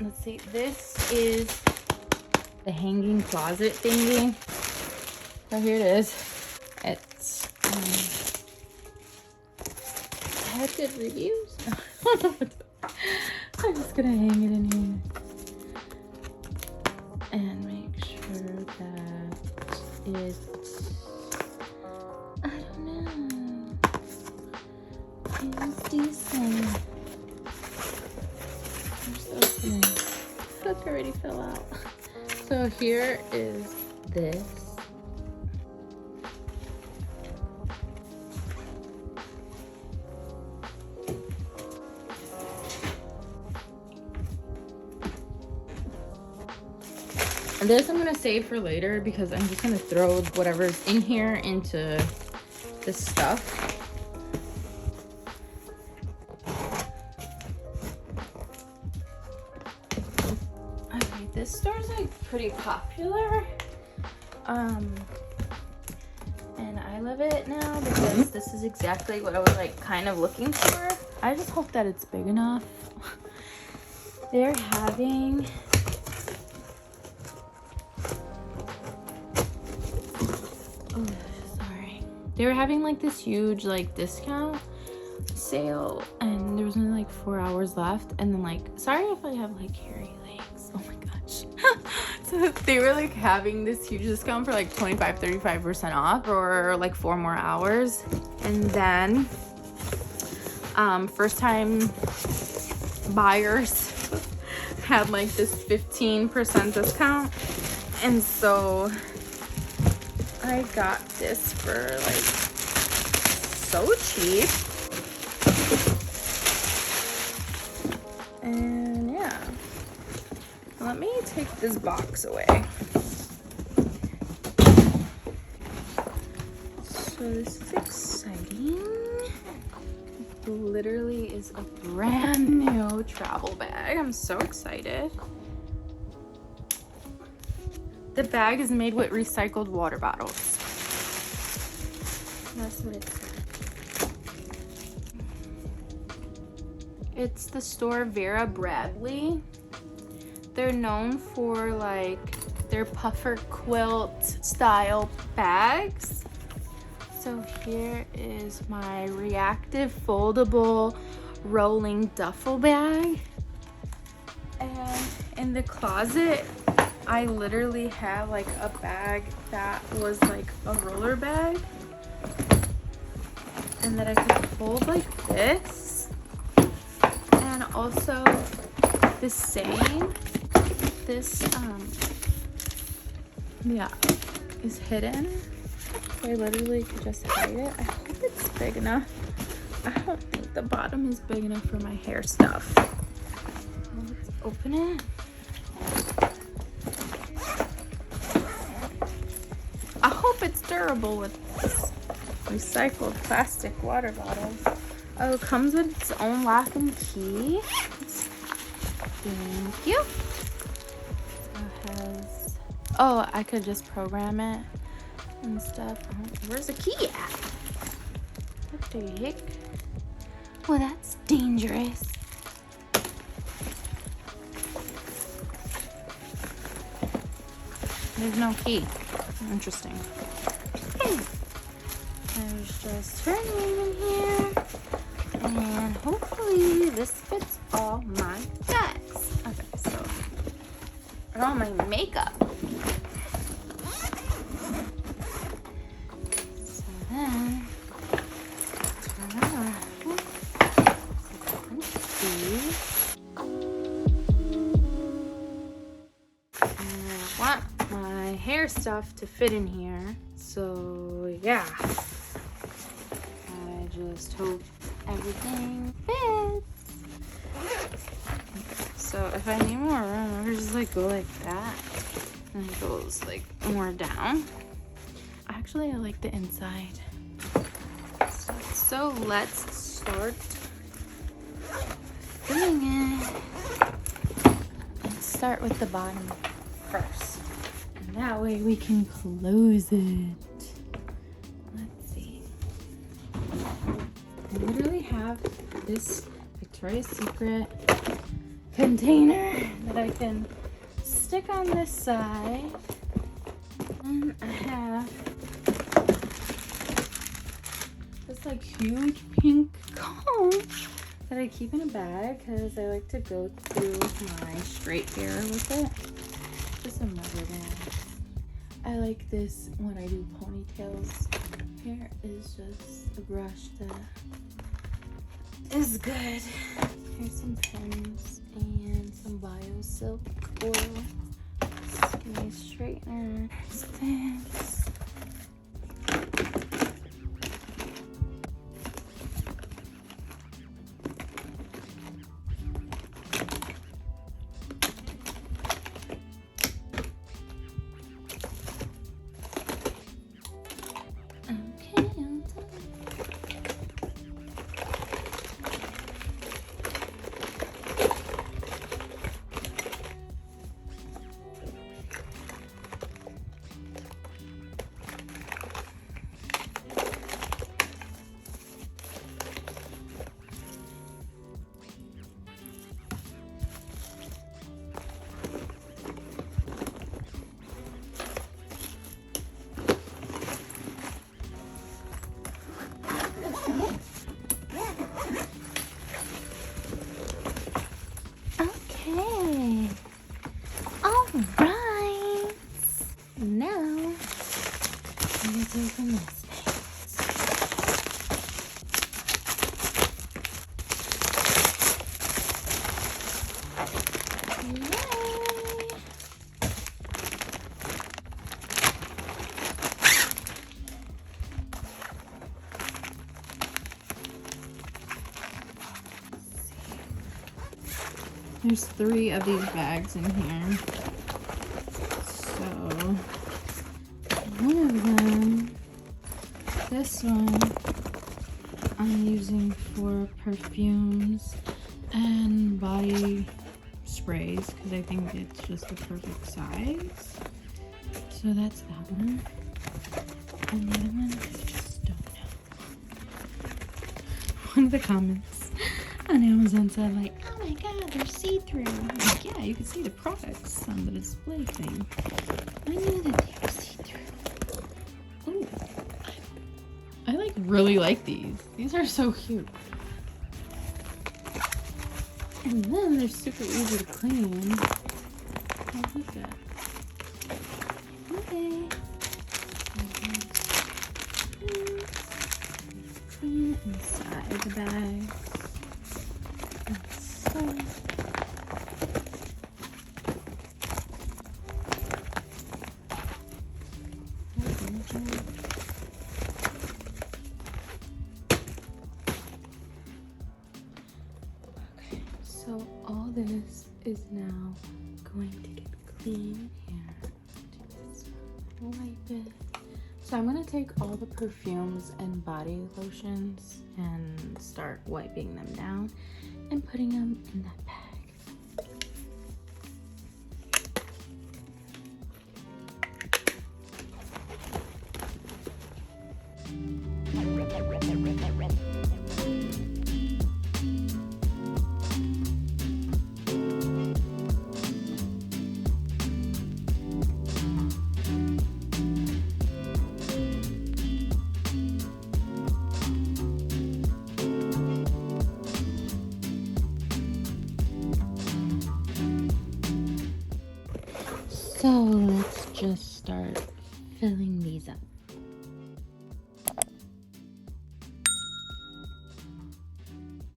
let's see, this is the hanging closet thingy. So here it is. It's had good reviews. I'm just gonna hang it in here and make sure that it, I don't know, is decent. Just opening. Look, already fell out. So here is this. And this I'm gonna save for later because I'm just gonna throw whatever's in here into this stuff. Okay, this store's like pretty popular. And I love it now because this is exactly what I was like kind of looking for. I just hope that it's big enough. They're having they were having like this huge like discount sale and there was only like 4 hours left, and then like, sorry if I have like hairy legs, oh my gosh. So they were like having this huge discount for like 25-35% off for like 4 more hours. And then first time buyers had like this 15% discount, and so I got this for like so cheap. And yeah, let me take this box away. So this is exciting. It literally is a brand new travel bag. I'm so excited. The bag is made with recycled water bottles. That's what it said. It's the store Vera Bradley. They're known for like their puffer quilt style bags. So here is my Reactive foldable rolling duffel bag. And in the closet, I literally have like a bag that was like a roller bag and that I could fold like this. And also the same, this yeah, is hidden. So I literally could just hide it. I hope it's big enough. I don't think the bottom is big enough for my hair stuff. Let's open it. I hope it's durable with this recycled plastic water bottle. Oh, it comes with its own lock and key. Thank you. It has, oh, I could just program it and stuff. Oh, where's the key at? What the heck? Well, that's dangerous. There's no key. Interesting. There's just her name in here. And hopefully this fits all my bags. Okay, so and all my makeup. So then turn around. And I want my hair stuff to fit in here. So yeah. I just hope everything fits. So if I need more room, I'll just like go like that, and it goes like more down. Actually, I like the inside. So let's start doing it. Let's start with the bottom first, and that way we can close it. Let's see. I literally have this Victoria's Secret container that I can stick on this side. And I have this like huge pink comb that I keep in a bag because I like to go through my straight hair with it. Just some rubber bands. I like this when I do ponytails. Here is just a brush that is good. Here's some pens and some bio silk oil. Skinny straightener. This. Okay. All right. Now, I'm going to open this thing. Yay. There's 3 of these bags in here. So, one of them, this one, I'm using for perfumes and body sprays because I think it's just the perfect size. So that's that one. And the other one, I just don't know. One of the comments on Amazon said like, oh my god, they're see-through. I'm like, yeah, you can see the products on the display thing. I knew that they were see-through. Ooh, I like really like these. These are so cute. And then they're super easy to clean. How's this at? Okay. Clean it inside the bag. So all this is now going to get clean here. Just wipe it. So I'm going to take all the perfumes and body lotions and start wiping them down and putting them in that bag. So let's just start filling these up.